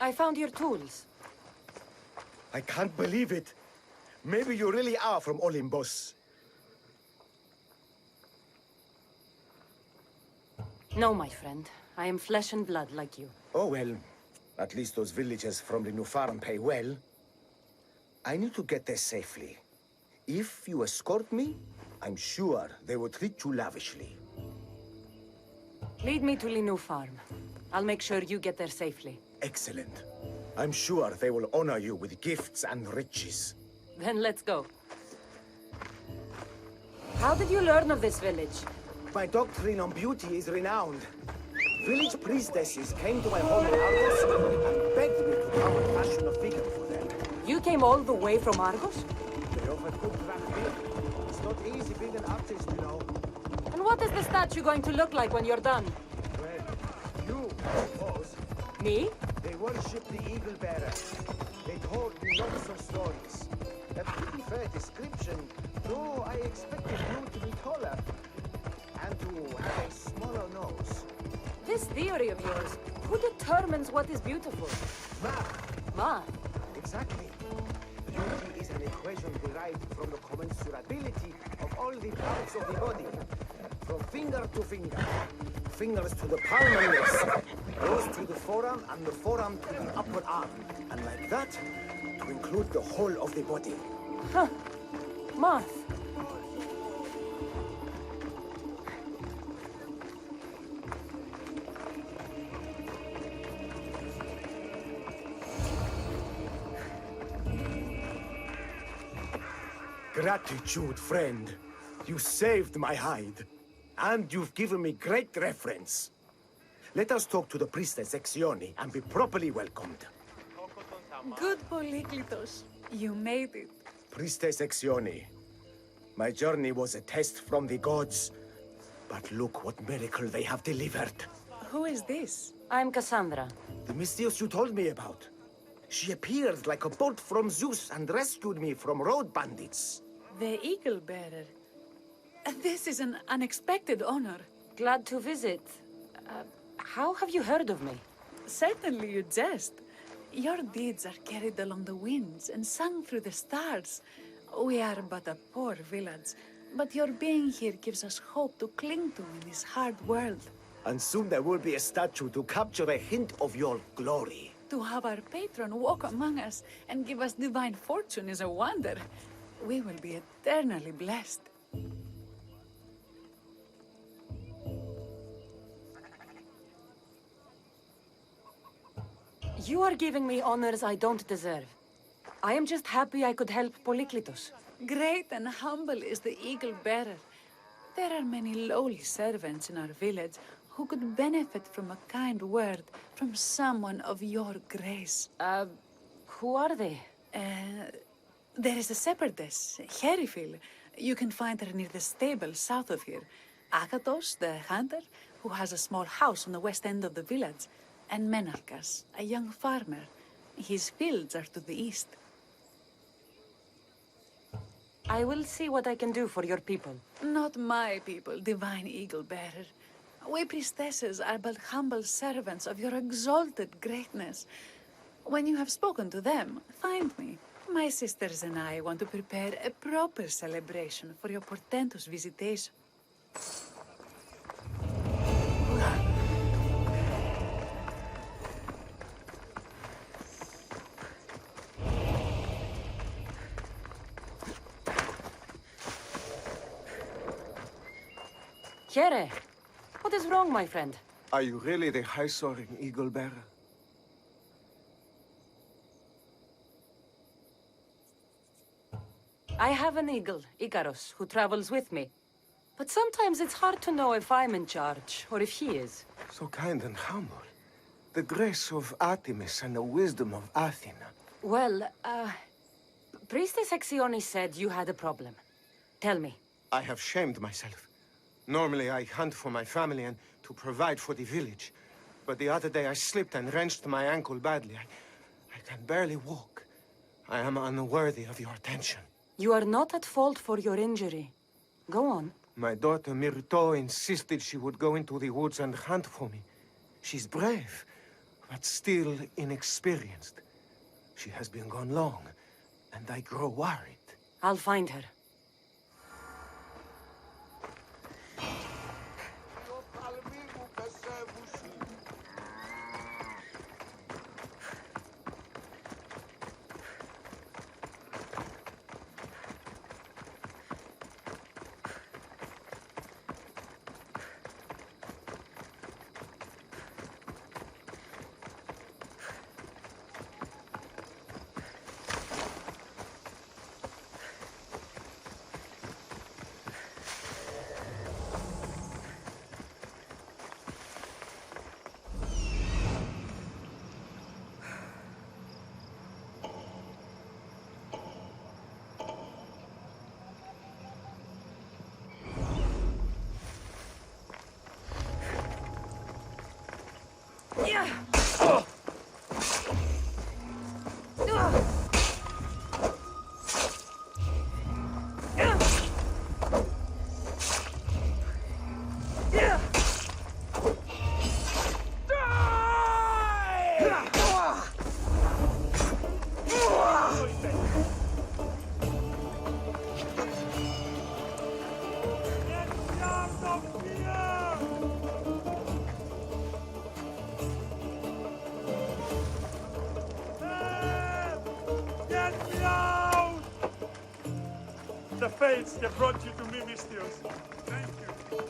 I found your tools. I can't believe it. Maybe you really are from Olympus. No, my friend. I am flesh and blood like you. Oh well, at least those villagers from the new farm pay well. I need to get there safely. If you escort me, I'm sure they will treat you lavishly. Lead me to the new farm. I'll make sure you get there safely. Excellent. I'm sure they will honor you with gifts and riches. Then let's go. How did you learn of this village? My doctrine on beauty is renowned. Village priestesses came to my home in Argos and begged me to come and fashion a figure for them. You came all the way from Argos? They offered good practice. It's not easy being an artist, you know. And what is the statue going to look like when you're done? Well, you, I suppose. Me? They worship the eagle bearer. They told me lots of stories. A pretty fair description, though I expected you to be taller. And to have a smaller nose. This theory of yours, who determines what is beautiful? Math. Math? Exactly. Beauty is an equation derived from the commensurability of all the parts of the body. From finger to finger. Fingers to the palm and wrist. Those to the forearm and the forearm to the upper arm. And like that, to include the whole of the body. Huh. Math. Gratitude, friend. You saved my hide. And you've given me great reference. Let us talk to the priestess Exioni and be properly welcomed. Good, Polyklitos. You made it. Priestess Exioni, my journey was a test from the gods. But look what miracle they have delivered. Who is this? I'm Cassandra. The Mystios you told me about. She appeared like a bolt from Zeus and rescued me from road bandits. The Eagle Bearer. This is an unexpected honor. Glad to visit. How have you heard of me? Certainly you jest. Your deeds are carried along the winds and sung through the stars. We are but a poor village, but your being here gives us hope to cling to in this hard world. And soon there will be a statue to capture a hint of your glory. To have our patron walk among us and give us divine fortune is a wonder. We will be eternally blessed. You are giving me honors I don't deserve. I am just happy I could help Polyklitos. Great and humble is the Eagle Bearer. There are many lowly servants in our village who could benefit from a kind word from someone of your grace. Who are they? There is a shepherdess, Herifil. You can find her near the stable south of here. Agathos, the hunter, who has a small house on the west end of the village. And Menalkas, a young farmer. His fields are to the east. I will see what I can do for your people. Not my people, divine Eagle Bearer. We priestesses are but humble servants of your exalted greatness. When you have spoken to them, find me. My sisters and I want to prepare a proper celebration for your portentous visitation. Here, what is wrong, my friend? Are you really the high-soaring Eagle Bearer? I have an eagle, Icaros, who travels with me. But sometimes it's hard to know if I'm in charge, or if he is. So kind and humble. The grace of Artemis and the wisdom of Athena. Well, Priestess Exioni said you had a problem. Tell me. I have shamed myself. Normally I hunt for my family and to provide for the village. But the other day I slipped and wrenched my ankle badly. I can barely walk. I am unworthy of your attention. You are not at fault for your injury. Go on. My daughter Myrto insisted she would go into the woods and hunt for me. She's brave, but still inexperienced. She has been gone long, and I grow worried. I'll find her. The fates have brought you to me, Mistios. Thank you.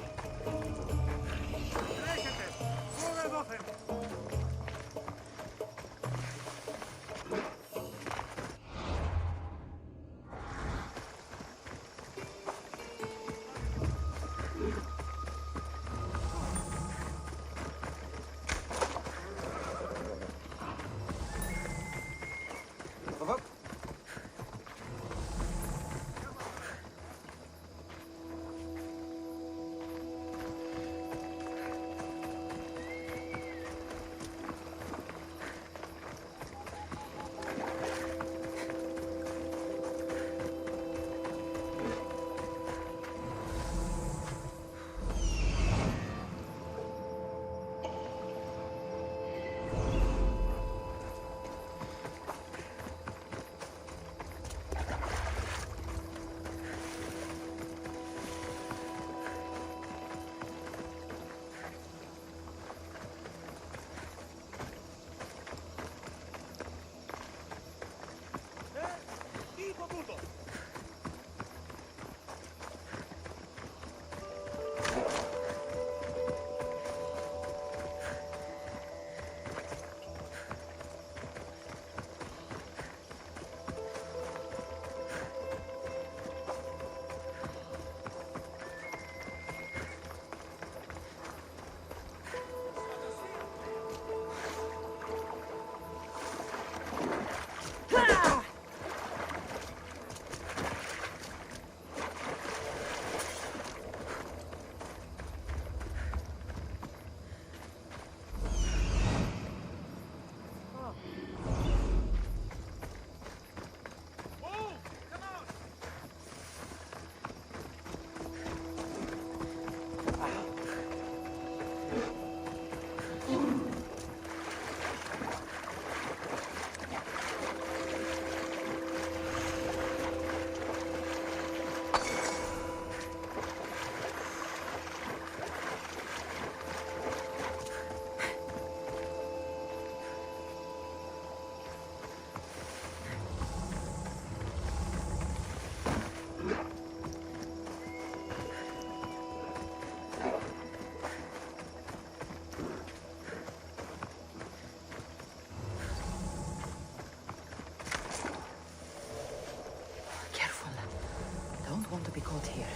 Want to be caught here.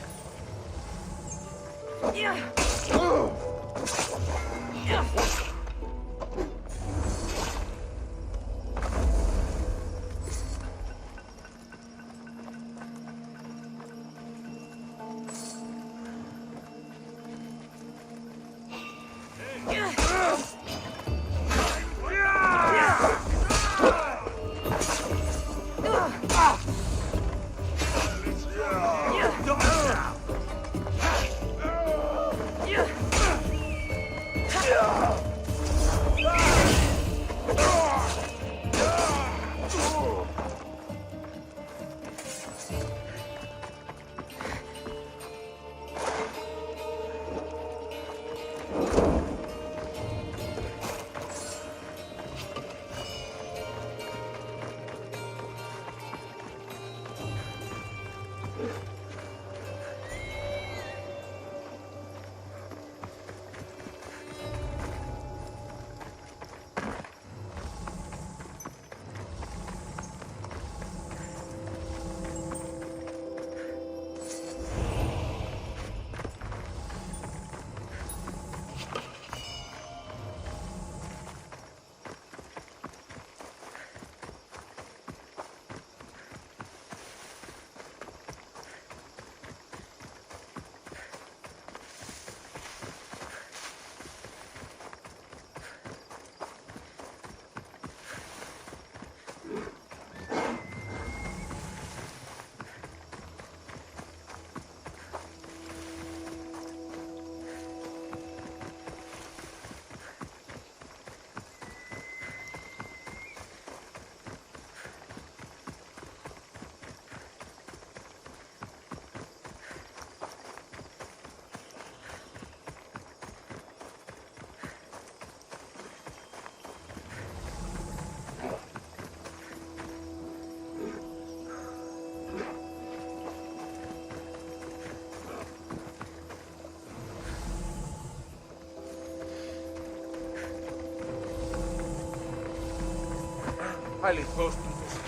Yeah! Highly close to this.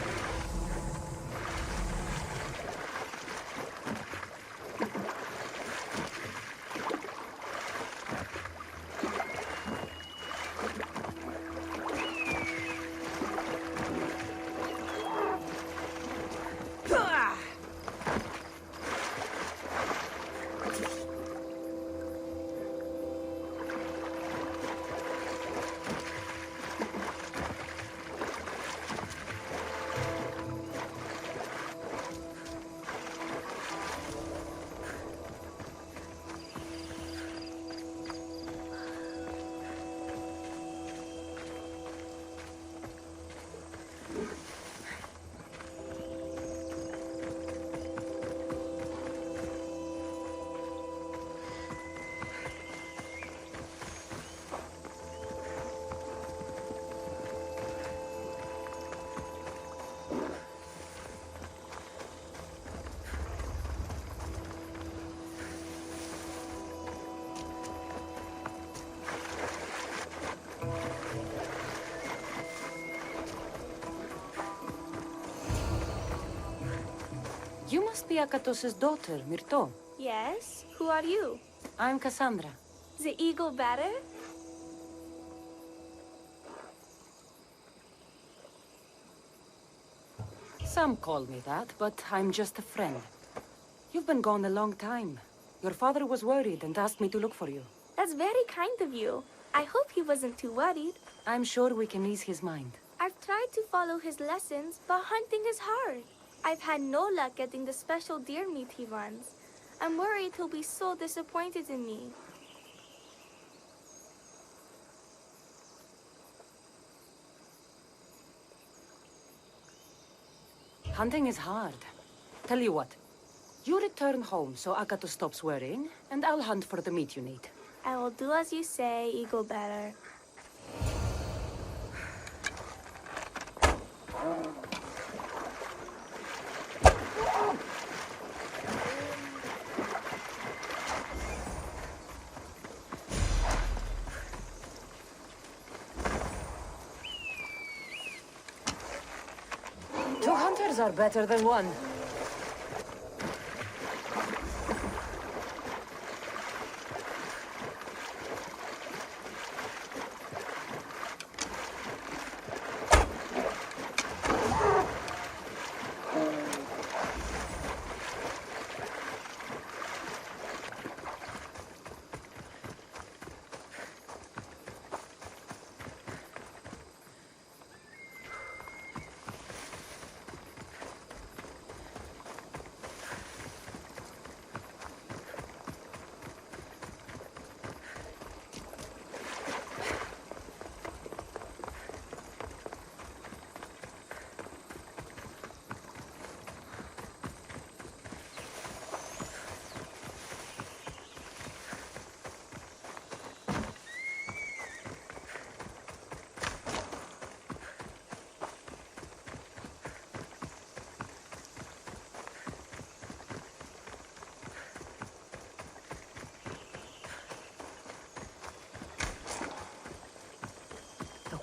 You must be Akatos' daughter, Myrto. Yes? Who are you? I'm Cassandra. The eagle batter? Some call me that, but I'm just a friend. You've been gone a long time. Your father was worried and asked me to look for you. That's very kind of you. I hope he wasn't too worried. I'm sure we can ease his mind. I've tried to follow his lessons, but hunting is hard. I've had no luck getting the special deer meat he runs. I'm worried he'll be so disappointed in me. Hunting is hard. Tell you what. You return home so Akato stops worrying, and I'll hunt for the meat you need. I will do as you say, eagle batter. Two hunters are better than one.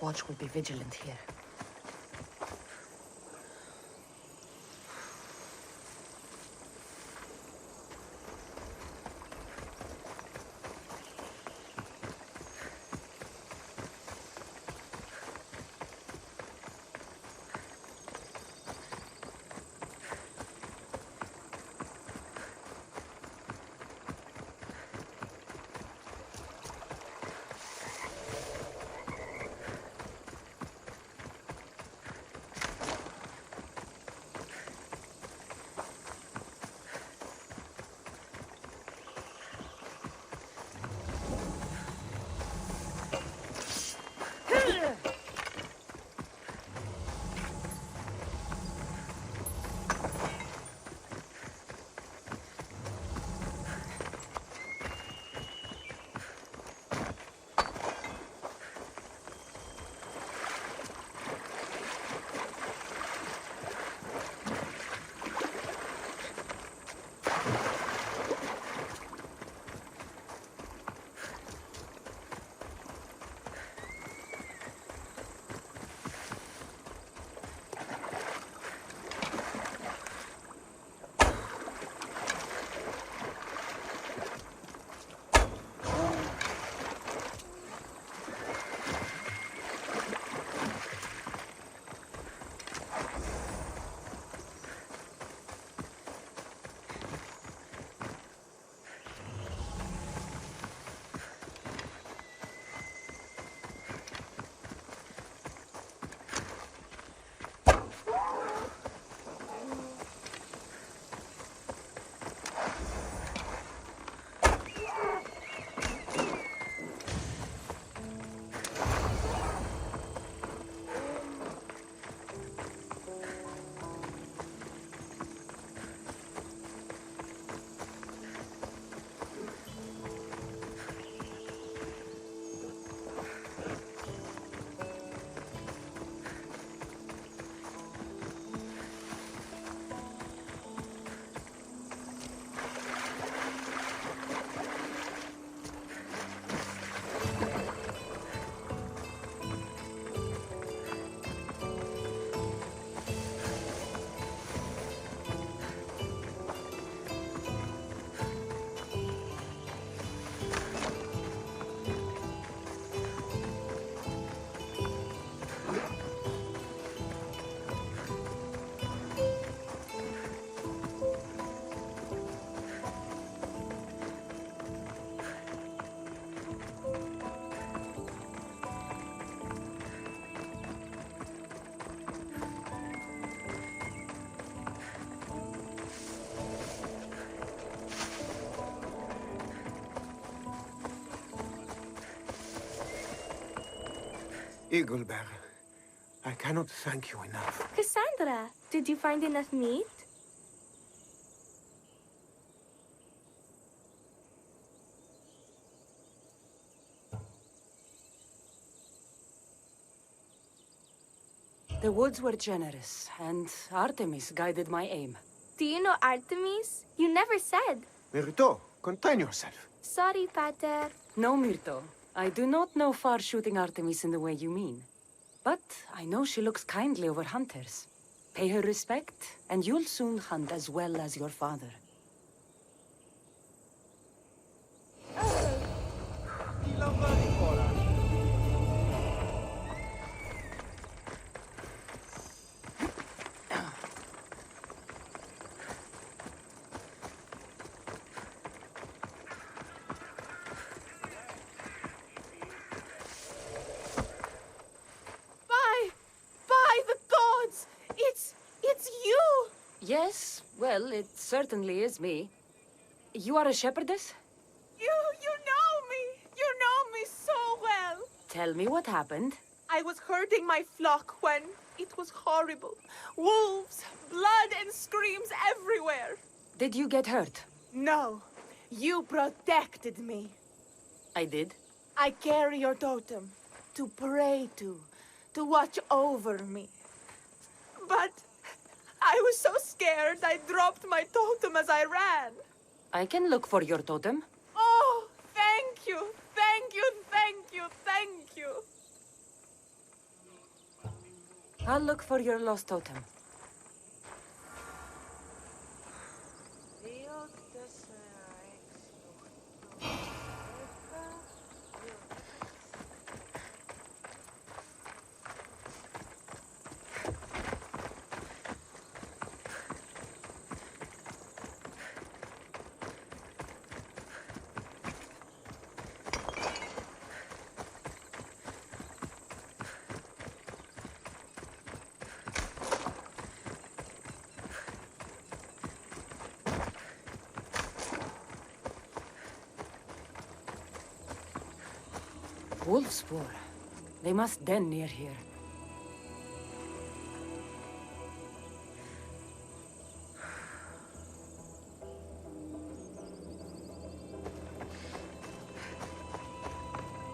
Watch will be vigilant here. Eaglebearer, I cannot thank you enough. Cassandra, did you find enough meat? The woods were generous, and Artemis guided my aim. Do you know Artemis? You never said. Myrto, contain yourself. Sorry, Pater. No, Myrto. I do not know far-shooting Artemis in the way you mean. But I know she looks kindly over hunters. Pay her respect, and you'll soon hunt as well as your father. Yes, well, it certainly is me. You are a shepherdess? You know me! You know me so well! Tell me what happened. I was herding my flock when it was horrible. Wolves, blood and screams everywhere. Did you get hurt? No, you protected me. I did. I carry your totem to pray to watch over me. But I was so scared I dropped my totem as I ran. I can look for your totem. Oh, thank you, thank you, thank you, thank you. I'll look for your lost totem. Wolf spoor. They must den near here.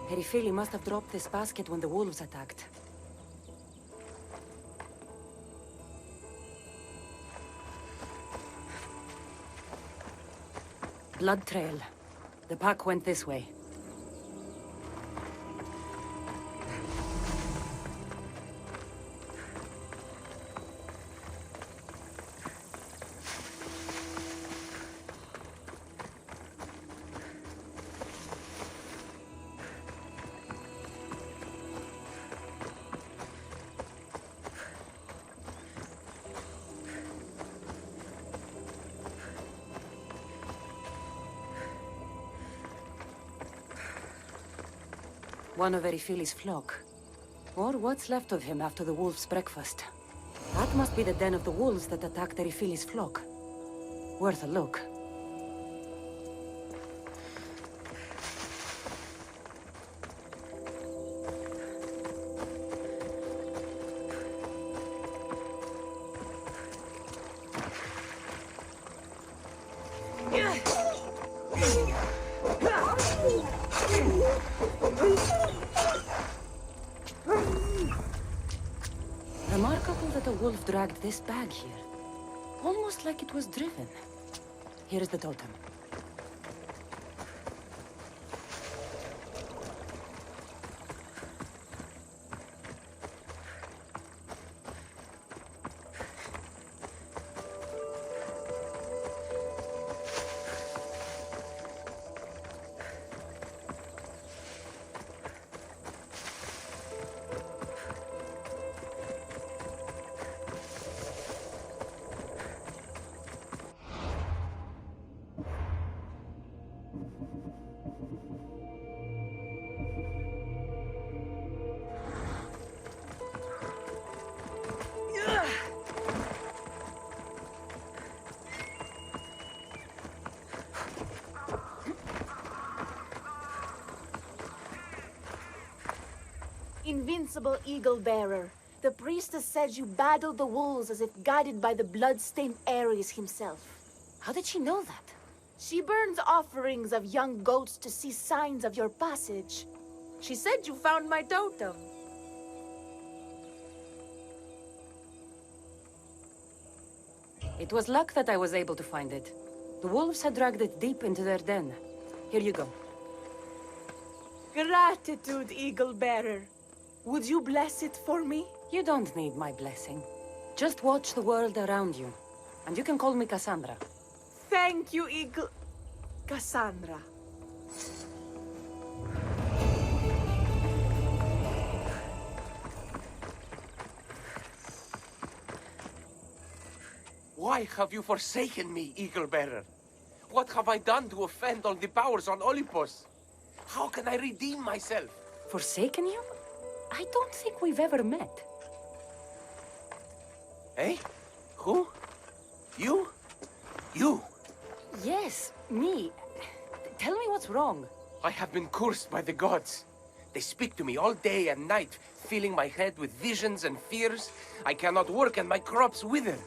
Perifeli must have dropped this basket when the wolves attacked. Blood trail. The pack went this way. One of Erifili's flock. Or what's left of him after the wolf's breakfast. That must be the den of the wolves that attacked Erifili's flock. Worth a look. Remarkable that a wolf dragged this bag here. Almost like it was driven. Here is the totem. Invincible Eagle Bearer, the priestess said you battled the wolves as if guided by the blood-stained Ares himself. How did she know that? She burns offerings of young goats to see signs of your passage. She said you found my totem. It was luck that I was able to find it. The wolves had dragged it deep into their den. Here you go. Gratitude, Eagle Bearer. Would you bless it for me? You don't need my blessing. Just watch the world around you. And you can call me Cassandra. Thank you, Eagle... Cassandra. Why have you forsaken me, Eagle Bearer? What have I done to offend all the powers on Olympus? How can I redeem myself? Forsaken you? I don't think we've ever met. Eh? Who? You? You? Yes, me. Tell me what's wrong. I have been cursed by the gods. They speak to me all day and night, filling my head with visions and fears. I cannot work and my crops wither.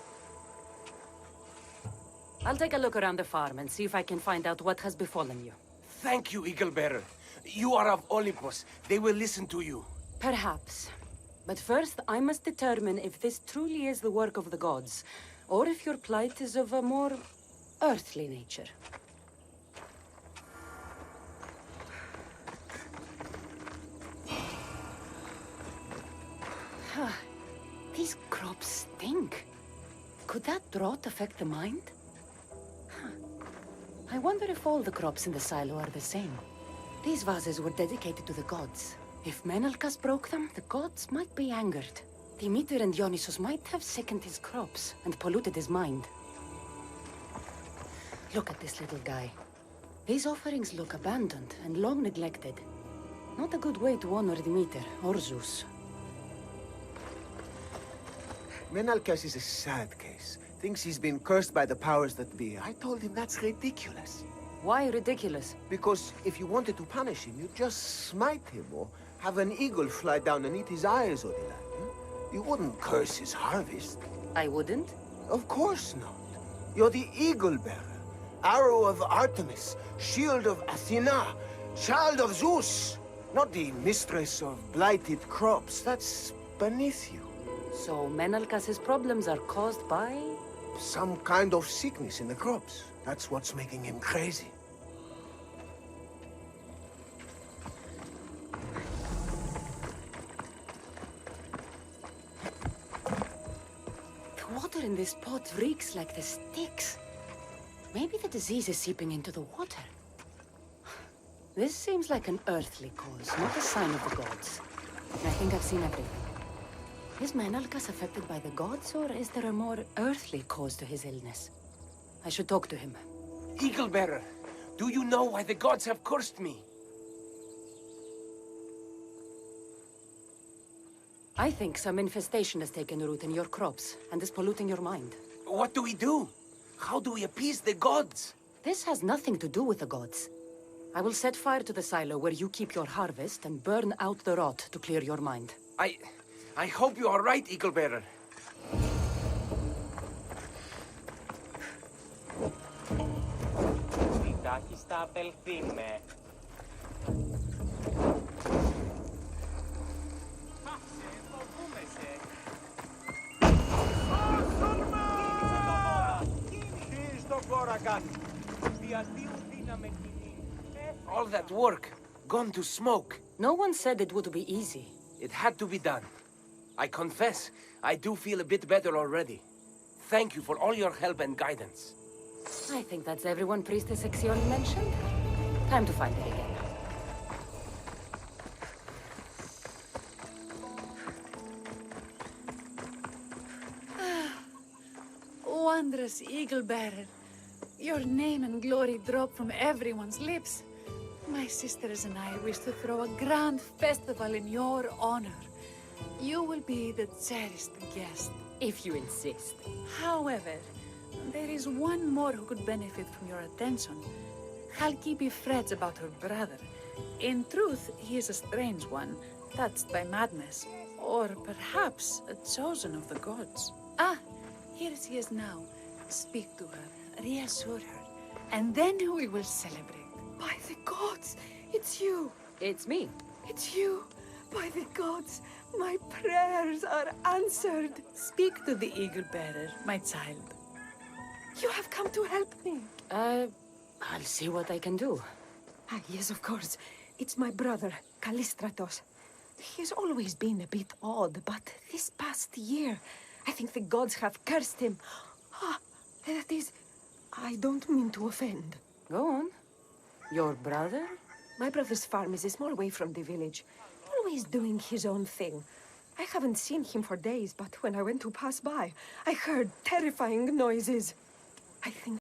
I'll take a look around the farm and see if I can find out what has befallen you. Thank you, Eagle Bearer. You are of Olympus. They will listen to you. Perhaps. But first, I must determine if this truly is the work of the gods, or if your plight is of a more earthly nature. stink. Could that drought affect the mind? Huh. I wonder if all the crops in the silo are the same. These vases were dedicated to the gods. If Menalcas broke them, the gods might be angered. Demeter and Dionysus might have sickened his crops and polluted his mind. Look at this little guy. These offerings look abandoned and long neglected. Not a good way to honor Demeter or Zeus. Menalcas is a sad case. Thinks he's been cursed by the powers that be. I told him that's ridiculous. Why ridiculous? Because if you wanted to punish him, you'd just smite him or have an eagle fly down and eat his eyes, Odila. You wouldn't curse his harvest. I wouldn't? Of course not. You're the eagle bearer. Arrow of Artemis, shield of Athena, child of Zeus. Not the mistress of blighted crops. That's beneath you. So Menalcas's problems are caused by... Some kind of sickness in the crops. That's what's making him crazy. The water in this pot reeks like the sticks. Maybe the disease is seeping into the water. This seems like an earthly cause, not a sign of the gods. I think I've seen everything. Is Menalcas affected by the gods, or is there a more earthly cause to his illness? I should talk to him. Eagle Bearer, do you know why the gods have cursed me? I think some infestation has taken root in your crops and is polluting your mind. What do we do? How do we appease the gods? This has nothing to do with the gods. I will set fire to the silo where you keep your harvest and burn out the rot to clear your mind. I hope you are right, Eagle Bearer. All that work, gone to smoke. No one said it would be easy. It had to be done. I confess, I do feel a bit better already. Thank you for all your help and guidance. I think that's everyone Priestess Ixion mentioned. Time to find it again. Wondrous Eagle Bearer. Your name and glory drop from everyone's lips. My sisters and I wish to throw a grand festival in your honor. You will be the cherished guest. If you insist. However, there is one more who could benefit from your attention. Halkibi frets about her brother. In truth, he is a strange one, touched by madness. Or perhaps a chosen of the gods. Ah, here she is now. Speak to her, reassure her, and then we will celebrate. By the gods, it's you. It's me. It's you. By the gods, my prayers are answered. Speak to the Eagle Bearer, my child. You have come to help me. I'll see what I can do. Ah, yes, of course. It's my brother, Callistratos. He's always been a bit odd, but this past year, I think the gods have cursed him. Ah, that is... I don't mean to offend. Go on. Your brother? My brother's farm is a small way from the village. Always doing his own thing. I haven't seen him for days, but when I went to pass by, I heard terrifying noises. I think